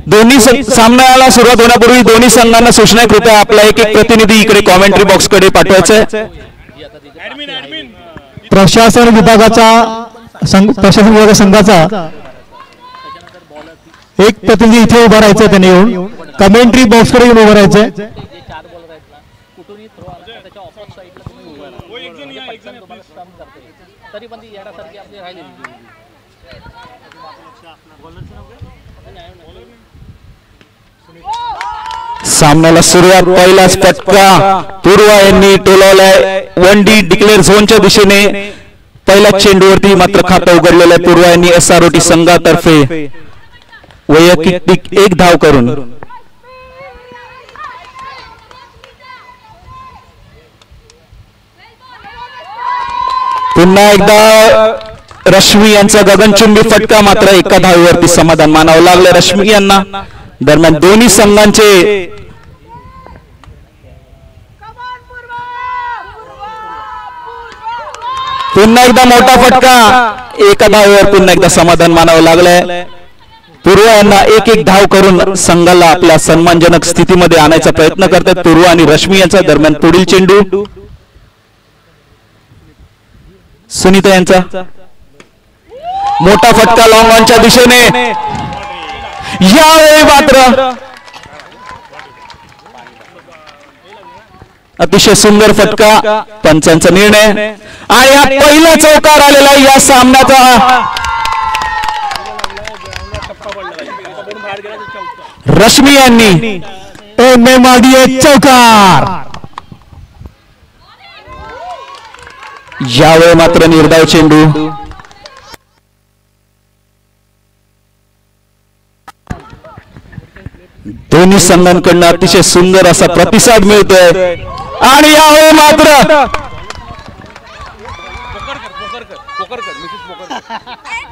दोन्ही सामन्याला सुरुवात होण्यापूर्वी दोन्ही संघांना सूचना आहे, कृपया आपला एक एक प्रतिनिधी इकडे कॉमेंट्री बॉक्स कडे पाठवायचा आहे. प्रशासन विभागाचा संघाचा एक प्रतिनिधी इथे उभा राहायचा, त्याने येऊन कमेंट्री बॉक्स कडे येऊन उभं राहायचंय. सामन्याला सुरुवात. पहिलाच फटका पूर्वा यांनी टोलवलाय. 1D डिक्लेअर झोनच्या दिशेने पहिल्या चेंडूवरती मात्र खातं उघडलेलं आहे पूर्वा यांनी SROT संघातर्फे वैयक्तिक एक धाव करून. पुन्हा एकदा रश्मी यांचा गगनचुंबी फटका, मात्र एका धावेवरती समाधान मानावं लागलं रश्मी यांना. दरम्यान दोन्ही संघांचे पुन्हा एकदा मोठा फटका, एका धावेवर पुन्हा एकदा समाधान मानावं लागलंय. पूर्वा यांना एक एक धाव करून संघाला आपल्या सन्मानजनक स्थितीमध्ये आणायचा प्रयत्न करतात पूर्वा आणि रश्मी यांचा. दरम्यान पुढील चेंडू सुनीता यांचा मोठा फटका लॉंग ऑनच्या दिशेने. यावेळी मात्र अतिशय सुंदर फटका, पंचांचा निर्णय आणि हा पहिला चौकार आलेला या सामन्याचा. रश्मी यांनी चौकार. यावेळी मात्र निर्धाव चेंडू. दोन्ही संघांकडून अतिशय सुंदर असा प्रतिसाद मिळतोय आणि यावेळी मात्र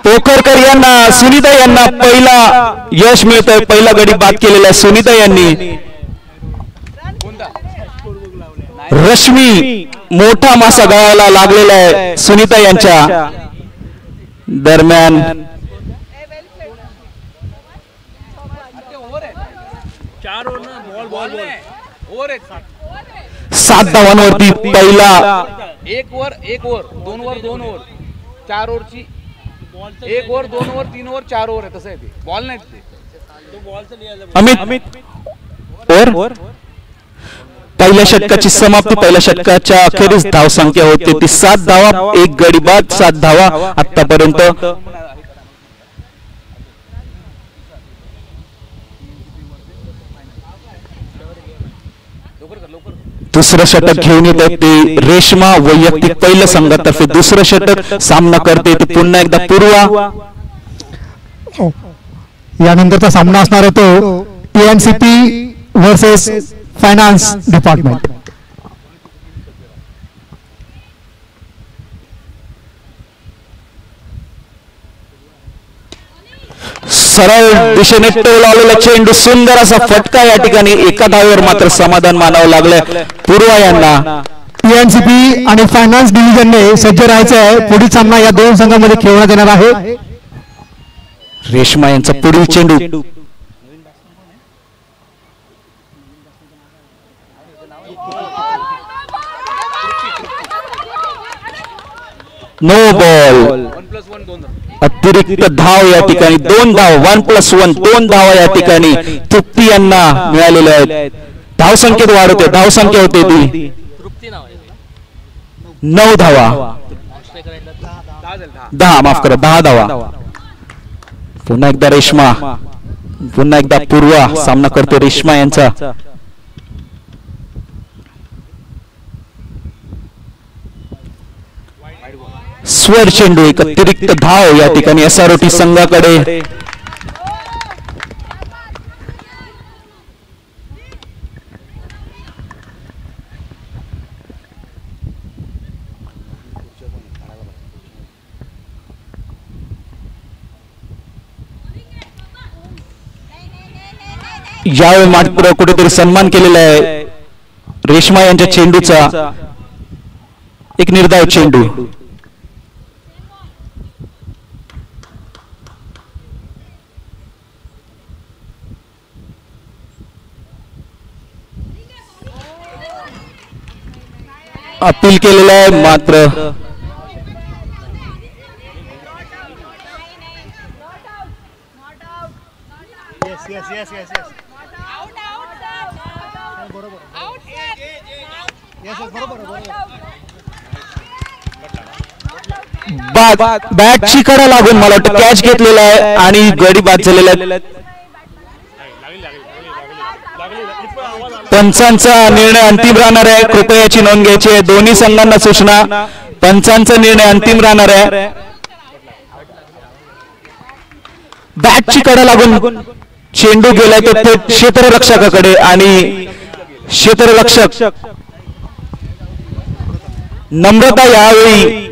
पोखरकर यांना सुनीता यांना पहिला यश मिळतंय. पहिला गडी बाद केलेला आहे सुनीता यांनी. रश्मी मोठा मासा गळाला लागलेला आहे सुनीता यांच्या. दरम्यान 7 धावांवरती पहिला 1 over 1 over 2 over 2 over 4 ओव्हरची 1 over 2 over 3 over 4 over आहे. तसं आहे ते बॉल नाही ते. अमित ओव्हर पहिल्या षटकाची समाप्ती. पहिल्या षटकाच्या अखेरीस धावसंख्या होते ती 7 धावा. एक गडी बाद 7 धावा आतापर्यंत. दुसरं षटक घेऊन येतात ते रेशमा वैयक्तिक पहिल्या संघातर्फे दुसरं षटक सामना करते ते पुन्हा एकदा पूर्वा. यानंतरचा सामना असणार आहे तो TNCP वर्सेस फायनान्स डिपार्टमेंट. सरळ दिशेने टोल आलेला चेंडू, सुंदर असा फटका या ठिकाणी. एका धावेवर मात्र समाधान मानावं लागलंय पूर्वा यांना. TNCP आणि फायनान्स डिव्हिजनने सज्ज राहायचं आहे. पुढील सामना या दोन संघांमध्ये खेळवण्यात येणार आहे. रेशमा यांचा पुढील चेंडू. No ball. अतिरिक्त धाव या ठिकाणी 2 धाव. 1+1 2 धावा या ठिकाणी तृप्ती यांना मिळालेल्या आहेत. धावसंख्येत वाढ होते. धावसंख्या होते ती 9 धावा. 10 माफ करा 10 धावा. पुन्हा एकदा रेशमा, पुन्हा एकदा पूर्वा सामना करते रेशमा यांचा. स्वर चेंडू. एक अतिरिक्त धाव या ठिकाणी SROT संघाकडे. यावेळी मात्र कुठेतरी सन्मान केलेला आहे रेशमा यांच्या चेंडूचा. एक निर्धाव चेंडू. अपील केलेलं आहे मात्र बॅटची कडा लागून मला वाटतं कॅच घेतलेला आहे आणि गडी बाद झालेला आहे. पंचांचा निर्णय अंतिम राहणार आहे, कृपया याची नोंद घ्यायची आहे. दोन्ही संघांना सूचना, पंचांचा निर्णय अंतिम राहणार आहे. बॅटची कडा लागून चेंडू गेलाय तो थेट क्षेत्ररक्षकाकडे आणि क्षेत्ररक्षक नम्रता यावेळी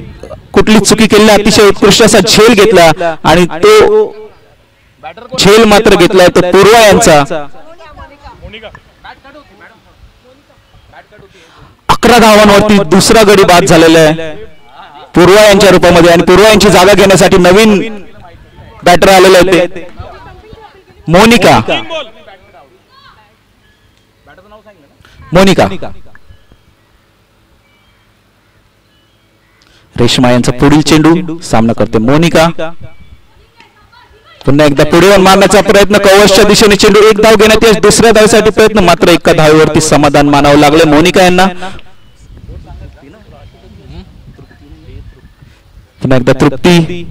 कुठली चुकी केली अतिशय उत्कृष्ट असा झेल घेतला आणि तो झेल मात्र घेतलाय तो पूर्वा यांचा. 11 धावांवरती दुसरा गडी बाद झालेला आहे पूर्वा यांच्या रूपामध्ये आणि पूर्वा यांची जागा घेण्यासाठी नवीन बॅटर आलेले होते मोनिका. रेश्मा यांचा पुढील चेंडू सामना करते मोनिका. पुन्हा एकदा पुढे मारण्याचा प्रयत्न, कव्हर्सच्या दिशेने चेंडू, एक धाव घेण्यात यश. दुसऱ्या धावेसाठी प्रयत्न, मात्र एका धावेवरती समाधान मानावं लागले मोनिका यांना. पुन्हा एकदा तृप्ती.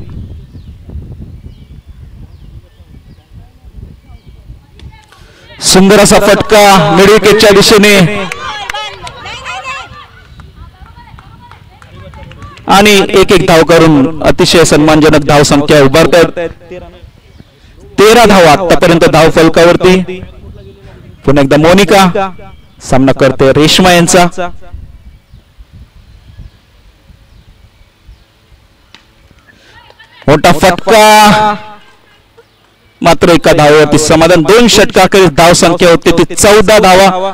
सुंदर असा फटका मिड विकेटच्या दिशेने आणि एक धाव करून अतिशय सन्मानजनक धाव संख्या उभारतात. 13 धावा आतापर्यंत धाव फलकावरती. पुन्हा एकदा मोनिका सामना करते रेश्मा यांचा. मोठा फटका, मात्र एका धावेवरती समाधान. 2 षटकाखेरीज धाव संख्या होती ती 14 धावा.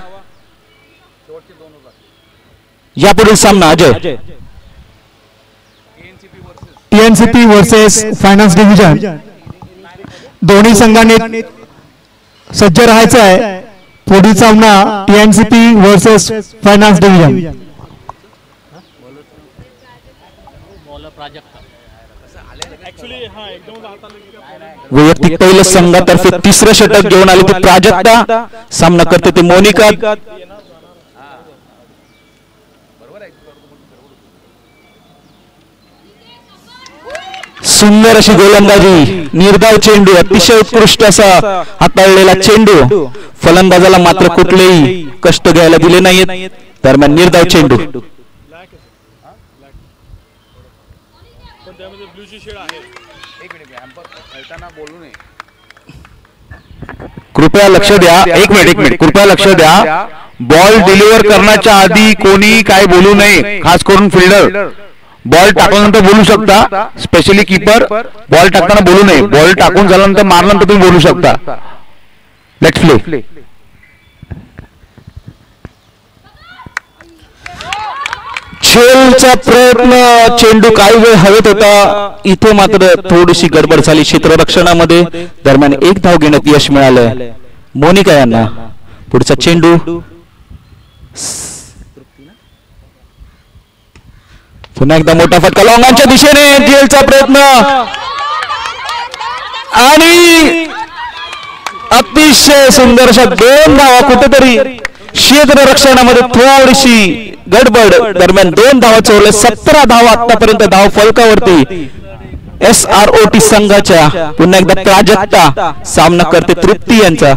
यापुढील सामना Ajay. TNCP versus finance division. दोन्ही संघांनी सज्ज राहायचं आहे. पुढील सामना TNCP वर्सेस फायनान्स डिव्हिजन. वैयक्तिक पहिलं संघातर्फे तिसरं षटक घेऊन आले ते प्राजक्ता. सामना करते ते मोनिका. सुंदर अशी गोलंदाजी, निर्धाव चेंडू, अतिशय उत्कृष्ट असा हाताळलेला चेंडू. फलंदाजाला मात्र कुठलेही कष्ट घ्यायला दिले नाहीत. दरम्यान निर्धाव चेंडू. कृपया लक्ष द्या. एक मिनिट कृपया लक्ष द्या. बॉल डिलिव्हर करण्याच्या आधी कोणी काय बोलू नये, खास करून फिल्डर. बॉल टाकल्यानंतर बोलू शकता, स्पेशली कीपर. बॉल टाकताना बोलू नये. बॉल टाकून झाल्यानंतर मारल्यानंतर तुम्ही बोलू शकता. Let's play. झेलचा प्रयत्न, चेंडू काही वेळ हवेत होता. इथे मात्र थोडीशी गडबड झाली क्षेत्ररक्षणामध्ये. दरम्यान एक धाव घेण्यात यश मिळालं मोनिका यांना. पुढचा चेंडू, पुन्हा एकदा मोठा फटका लॉंगांच्या दिशेने. झेलचा प्रयत्न आणि अतिशय सुंदर अशा 2 धावा. कुठेतरी क्षेत्ररक्षणामध्ये थोडीशी गडबड. दरम्यान 2 धावा चोरले. 17 धावा आतापर्यंत धाव फलकावरती SROT संघाच्या. पुन्हा एकदा प्राजक्ता सामना करते तृप्ती यांचा.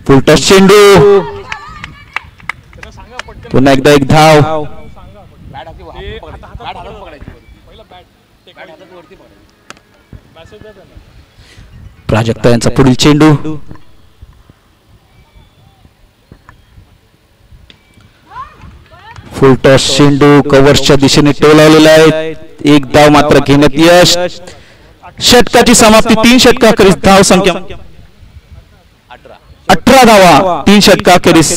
फुलटॉस चेंडू, पुन्हा एकदा एक धाव. प्राजक्ता यांचा पुढील चेंडू. फुलटॉस चेंडू कव्हर्सच्या दिशेने टोलावलेला आहे. एक धाव मात्र घेण्यात यश. षटकाची समाप्ती. 3 षटकाखेरीज धाव संख्या 18 धावा. 3 षटकाखेरीज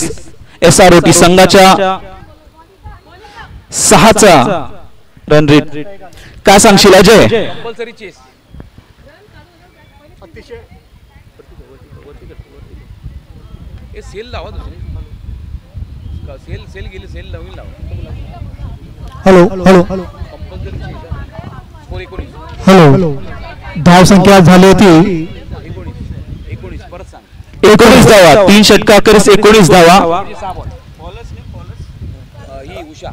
SROT संघाच्या 6चा रन रेट. काय सांगशील अजय? सेल सेल गेली सेल नवीन लाव hello hello compulsory score 19 hello धाव संख्या झाली होती 19 परत सांग 19 धावा, 3 षटकाखेरीस 19 धावा. ही उषा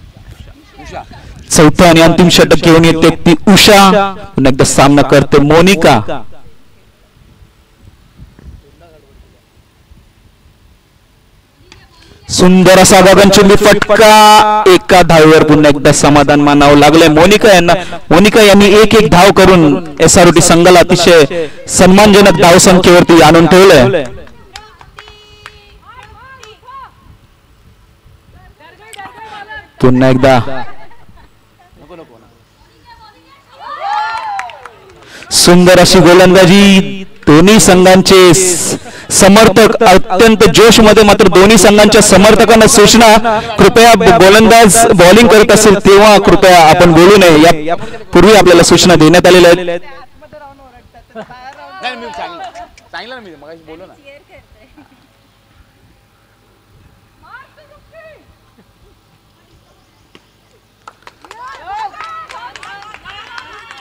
उषा चौथं आणि अंतिम षटक घेऊन येते ती उषा. पुन्हा एकदा सामना करते मोनिका. सुंदर असा गगनचुंबी फटका, एका धावेवर पुन्हा एकदा समाधान मानावं लागलंय मोनिका यांना. मोनिका यांनी एक धाव करून SROT संघाला अतिशय सन्मानजनक धावसंख्येवरती आणून ठेवलंय. पुन्हा एकदा सुंदर अशी गोलंदाजी. दोन्ही संघांचे समर्थक अत्यंत जोश मध्ये, मात्र दोन्ही संघांच्या समर्थकांना सूचना, कृपया गोलंदाज बॉलिंग करत असेल तेव्हा कृपया आपण बोलू नये. या पूर्वी आपल्याला सूचना देण्यात आलेल्या आहेत. नाही मी सांगितलं ना मी मगाशी बोललो ना.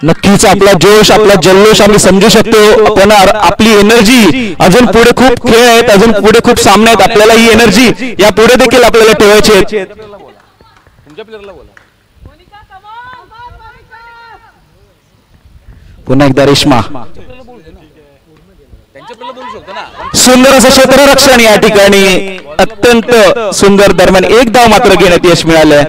नक्कीच आपला जोश, आपला जल्लोष आम्ही समजू शकतो, पण आपली एनर्जी अजून पुढे खूप खेळ आहेत, अजून पुढे खूप सामने आहेत. आपल्याला ही एनर्जी या पुढे देखील आपल्याला ठेवायची आहे. तुमच्या प्लेअरला बोला. पुन्हा एकदा रेश्मा. त्यांच्या प्लेअरला बोलू शकतो ना. सुंदर असं क्षेत्ररक्षण या ठिकाणी, अत्यंत सुंदर. दरम्यान एक धाव मात्र घेण्यात यश मिळालं.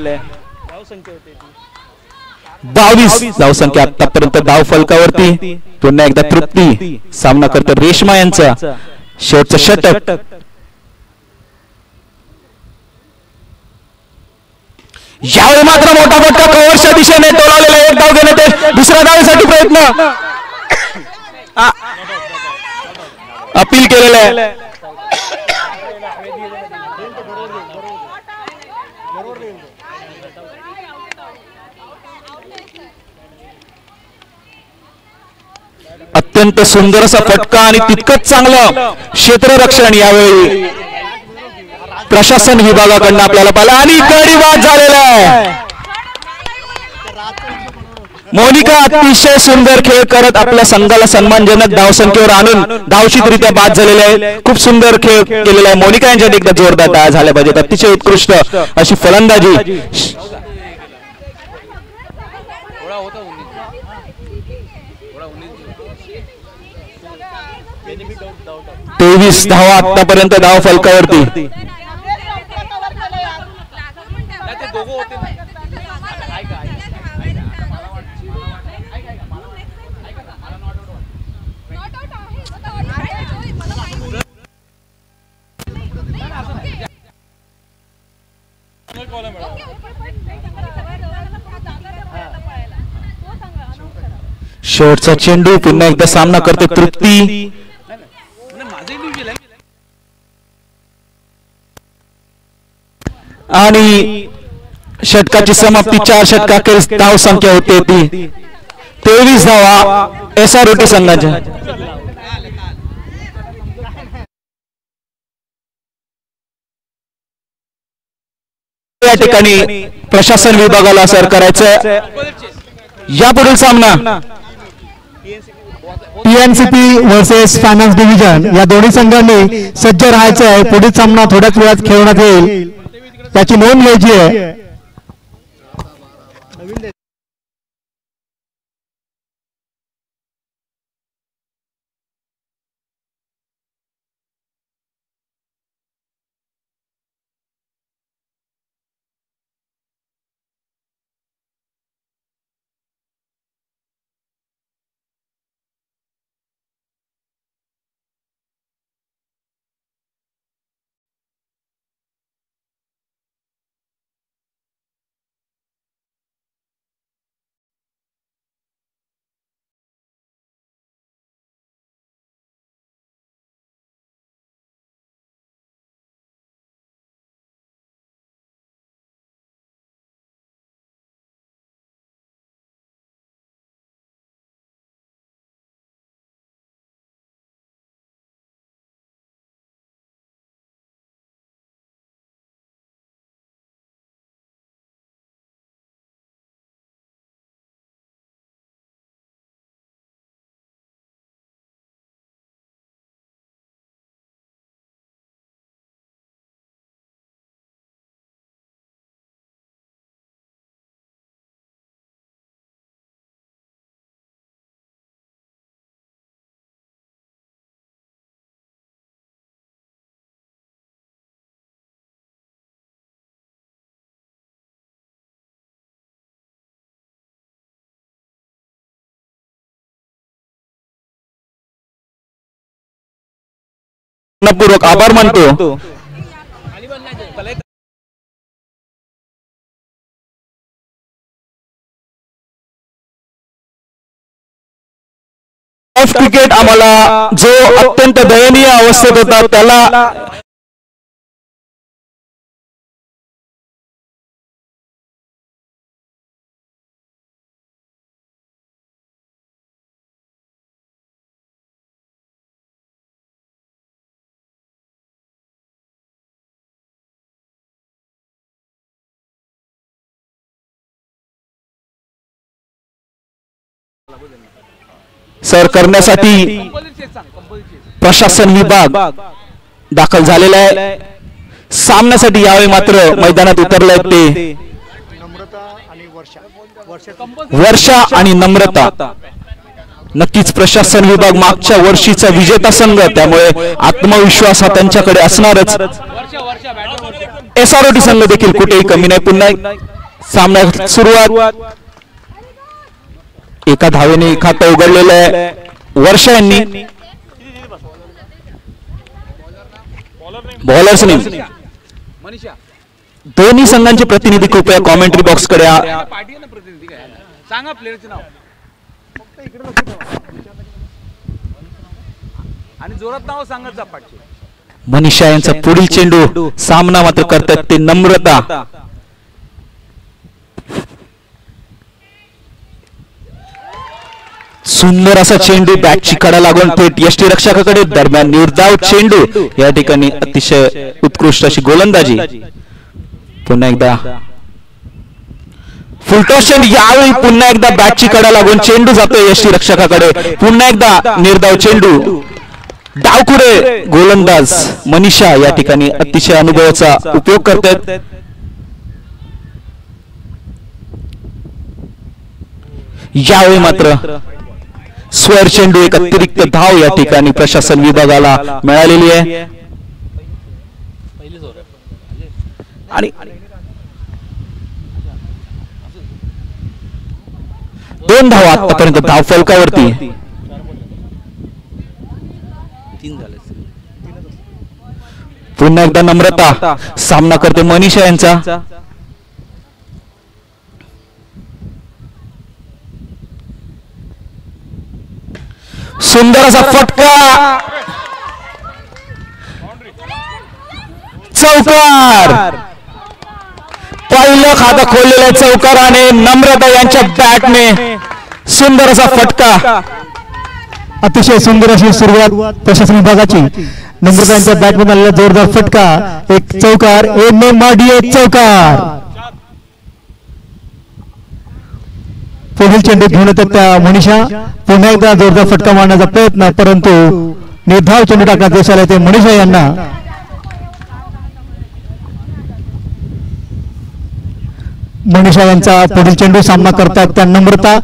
22 धावसंख्या आतापर्यंत धाव फलकावरती. पुन्हा एकदा तृप्ती सामना करते रेश्मा यांचा. शेवटचं षटक. यावेळी मात्र मोठा फटका कव्हरच्या दिशेने टोलावलेला. एक धाव घेण्यात, दुसऱ्या धावेसाठी प्रयत्न. अपील केलेलं आहे. अत्यंत सुंदर असा फटका आणि तितकंच चांगलं क्षेत्ररक्षण यावेळी प्रशासन विभागाकडून आपल्याला पाहिलं. आणि गडी बाद झालेला आहे. मोनिका अतिशय सुंदर खेळ करत आपल्या संघाला सन्मानजनक धावसंख्येवर आणून धावशीतरित्या बाद झालेले आहे. खूप सुंदर खेळ केलेला आहे. मोनिका यांच्यासाठी एकदा जोरदार टाळ्या झाल्या पाहिजेत. अतिशय उत्कृष्ट अशी फलंदाजी. थोडा होता 23 धावा आतापर्यंत धाव फलकावरती. ते दोघं होते ना. शेवटचा चेंडू. पुन्हा एकदा सामना करते तृप्ती. आणि षटकाची समाप्ती 4 षटकाखेरीस धाव संख्या होते ती 23 धावा SROT संघाच्या. या ठिकाणी प्रशासन विभागाला असर करायचं. यापुढील सामना TNCP वर्सेस फायनान्स डिव्हिजन, या दोन्ही संघांनी सज्ज राहायचं आहे. पुढील सामना थोड्याच वेळात खेळण्यात येईल, त्याची नोंद घ्यायची आहे. मनपूर्वक आभार मानतो. क्रिकेट आम्हाला जो अत्यंत दयनीय अवस्थेत होता त्याला सर करण्यासाठी प्रशासन विभाग दाखल झालेला आहे. सामन्यासाठी यावेळी मात्र मैदानात उतरले ते वर्षा आणि नम्रता. नक्कीच प्रशासन विभाग मागच्या वर्षीचा विजेता संघ, त्यामुळे आत्मविश्वास हा त्यांच्याकडे असणारच. SROT संघ देखील कुठेही कमी नाही. पुन्हा सामन्यात सुरुवात. एका धावेने खातं उघडलेलं आहे वर्षा यांनी. बॉलर्सनी दोन्ही संघांचे प्रतिनिधी कृपया कॉमेंट्री बॉक्स कडे सांगा प्लेयरचे नाव आणि जोरात नाव सांगत जा. मनीषा यांचा पुढील चेंडू. सामना मात्र करतात ते नम्रता. सुंदर असा चेंडू बॅटची कडा लागून थेट यष्टीरक्षकाकडे. दरम्यान निर्धाव चेंडू. या ठिकाणी अतिशय उत्कृष्ट अशी गोलंदाजी. पुन्हा एकदा फुलटॉस चेंडू. यावेळी पुन्हा एकदा बॅटची कडा लागून चेंडू जातोय यष्टीरक्षकाकडे. पुन्हा एकदा निर्धाव चेंडू. डावखुरे गोलंदाज मनीषा या ठिकाणी अतिशय अनुभवाचा उपयोग करतात. यावेळी मात्र स्वर चेंडू. एक अतिरिक्त धाव या ठिकाणी प्रशासन विभागाला मिळालेली आहे. आणि 2 धावा आतापर्यंत धाव फलकावरती. पुन्हा एकदा नम्रता. सामना करते मनीषा यांचा. सुंदर असा फटका. चौकार. पहिलं खातं खोललेलं चौकाराने नम्रता यांच्या बॅटने. सुंदर असा फटका. अतिशय सुंदर अशी सुरुवात प्रशासन विभागाची. नम्रता यांच्या बॅटमधून आलेला जोरदार फटका. एक चौकार. एक चौकार. पुढील चेंडू घेऊन येतात त्या मनीषा. पुन्हा एकदा जोरदार फटका मारण्याचा प्रयत्न, परंतु निर्धाव चेंडू टाकण्यात यश आले ते मनीषा यांना. मनीषा यांचा पुढील चेंडू. सामना करतात त्या नम्रता.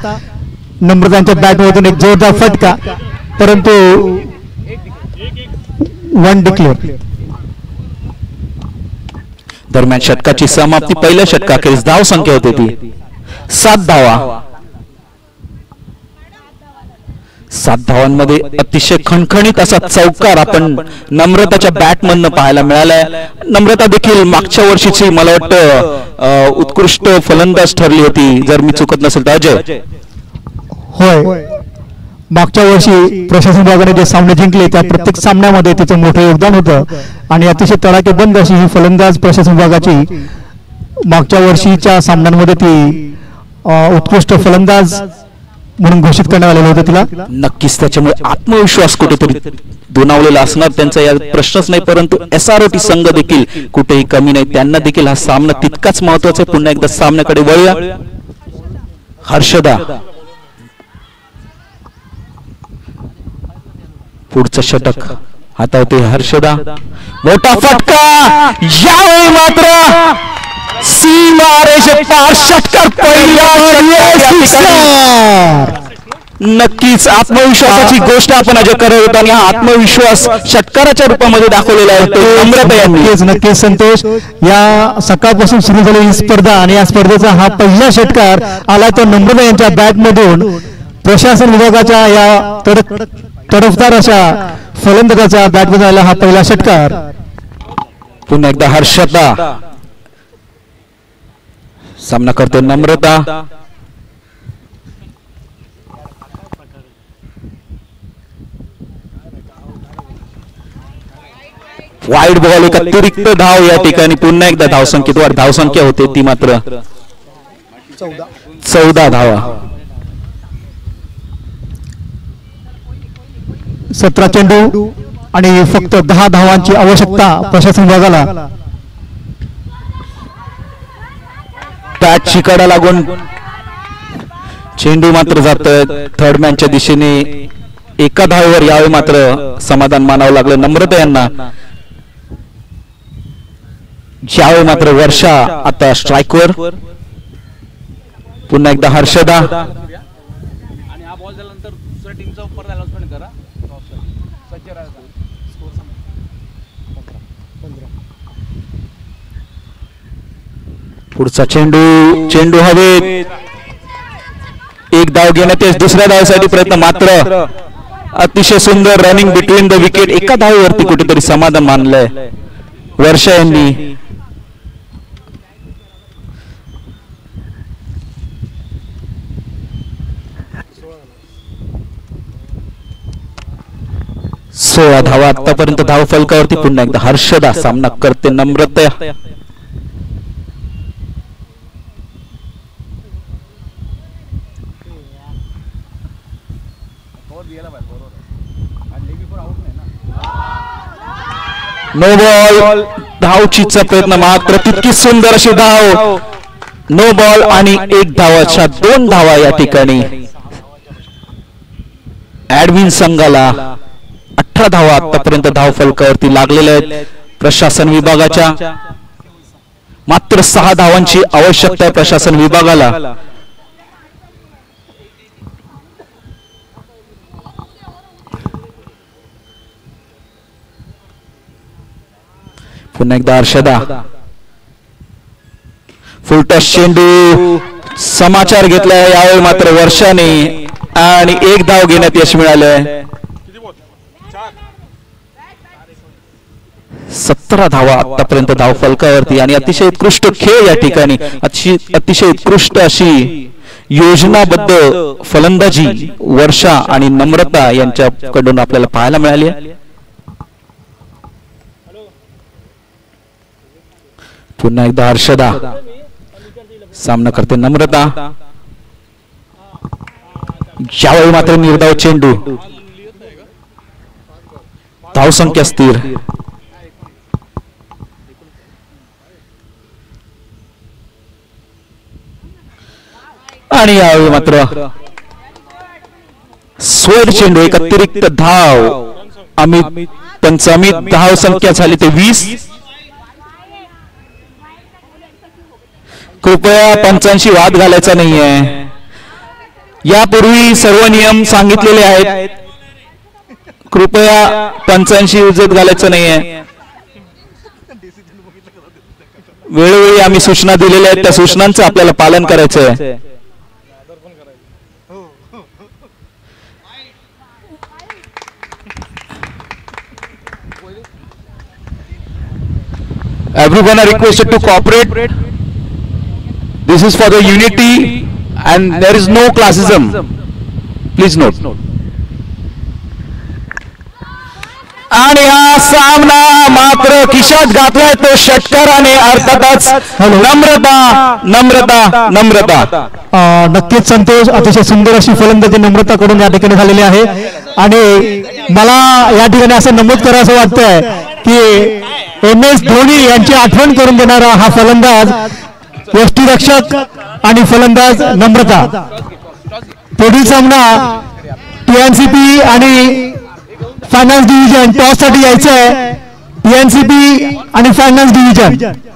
नम्रतांच्या बॅटमधून एक जोरदार फटका, परंतु 1 डिक्लेअर. दरम्यान षटकाची समाप्ती. पहिल्या षटकाखेरीज धाव संख्या होती ती 7 धावा. 7 धावांमध्ये अतिशय खणखणीत असा चौकार आपण नम्रताच्या बॅटमधनं पाहायला मिळालाय. नम्रता देखील मागच्या वर्षीची मला वाटतं उत्कृष्ट फलंदाज ठरली होती, जर मी चुकत नसेल तर. अजय. होय, मागच्या वर्षी प्रशासन विभागाने जे सामने जिंकले त्या प्रत्येक सामन्यामध्ये तिचं मोठं योगदान होतं आणि अतिशय तडाखेबंद अशी ही फलंदाज प्रशासन विभागाची. मागच्या वर्षीच्या सामन्यांमध्ये ती उत्कृष्ट फलंदाज म्हणून घोषित करण्यात आलेलं होतं तिला. नक्कीच त्याच्यामुळे आत्मविश्वास कुठेतरी दुणावलेला असणार त्यांचा, या प्रश्नच नाही. परंतु SROT संघ देखील कुठेही कमी नाही. त्यांना देखील हा सामना तितकाच महत्वाचा आहे. पुन्हा एकदा सामन्याकडे वळूया. हर्षदा. पुढचं षटक हातावते हर्षदा. मोठा फटका. यावेळी मात्र सीमारेषेपार षटकार. नक्कीच आत्मविश्वासाची गोष्ट आपण अजय करत होतो आणि हा आत्मविश्वास षटकाराच्या रूपामध्ये दाखवलेला आहे. नक्कीच संतोष. या सकाळपासून सुरू झालेली स्पर्धा आणि या स्पर्धेचा हा पहिला षटकार आला तो नम्रता यांच्या बॅटमधून. प्रशासन विभागाच्या या तडफदार अशा फलंदाजाचा बॅटमध्ये आला हा पहिला षटकार. पुन्हा एकदा हर्षदा. सामना करते नम्रता. वाईड बॉल, एक अतिरिक्त धाव या ठिकाणी. पुन्हा एकदा धावसंख्येत वाढ. धावसंख्या होते ती मात्र 14 धावा. 17 चेंडू आणि फक्त 10 धावांची आवश्यकता प्रशासन विभागाला. त्याची कडा लागून चेंडू मात्र जात थर्डमॅनच्या दिशेने. एका धावेवर यावे मात्र समाधान मानावं लागलं नम्रता यांना. ज्यावेळी मात्र वर्षा आता स्ट्राईकवर. पुन्हा एकदा हर्षदा. आणि हा बॉल झाल्यानंतर दुसऱ्या टीमचा परत अनाउन्समेंट करा. पुढचा चेंडू हवेत. एक धाव घेण्यात दुसऱ्या धावेसाठी प्रयत्न. मात्र अतिशय सुंदर रनिंग बिटवीन द विकेट. एका धावेवरती कुठेतरी समाधान मानलंय वर्षा यांनी. सोळा धावा आतापर्यंत धाव फलकावरती. पुन्हा एकदा हर्षदा. सामना करते नम्रता. No ball. धावचीचा प्रयत्न मात्र तितकी सुंदर अशी धाव. नो बॉल आणि एक धावाच्या 2 धावा या ठिकाणी. ऍडमिन संघाला 18 धावा आतापर्यंत धाव फलकावरती लागलेल्या आहेत प्रशासन विभागाच्या. मात्र 6 धावांची आवश्यकता आहे प्रशासन विभागाला. पुन्हा एकदा हर्षदा. फुलटॉस चेंडू. समाचार घेतलाय यावेळी मात्र वर्षाने आणि एक धाव घेण्यात यश मिळालंय. 17 धावा आतापर्यंत धाव फलकावरती आणि अतिशय उत्कृष्ट खेळ या ठिकाणी. अतिशय उत्कृष्ट अशी योजनाबद्ध फलंदाजी वर्षा आणि नम्रता यांच्याकडून आपल्याला पाहायला मिळाली आहे. पुन्हा एकदा हर्षदा. सामना करते नम्रता. ज्यावेळी मात्र निर्धाव चेंडू. धावसंख्या स्थिर. आणि यावेळी मात्र स्वर्ड चेंडू. एक अतिरिक्त धाव. अमित धाव संख्या झाली ते 20. कृपया पंचांशी वाद घालायचा नाहीये. यापूर्वी सर्व नियम सांगितलेले आहेत. कृपया पंचांशी उजत घालायचं नाहीये. वेळोवेळी आम्ही सूचना दिलेल्या आहेत. त्या सूचनांचं आपल्याला पालन करायचं आहे. Everyone are requested to cooperate. This is for the unity and there is no classism. Please note. आणि हा सामना मात्र खिशात घातलाय तो षटकाराने. अर्थातच नम्रता. नक्कीच संतोष. अतिशय सुंदर अशी फलंदाजी नम्रताकडून या ठिकाणी झालेली आहे. आणि मला या ठिकाणी असं नमूद करावं वाटतंय की MS धोनी यांची आठवण करून देणारा हा फलंदाज यष्टीरक्षक आणि फलंदाज नम्रता. पुढील सामना TNCP आणि फायनान्स डिव्हिजन टॉस साठी यायचं आहे. TNCP आणि फायनान्स डिव्हिजन.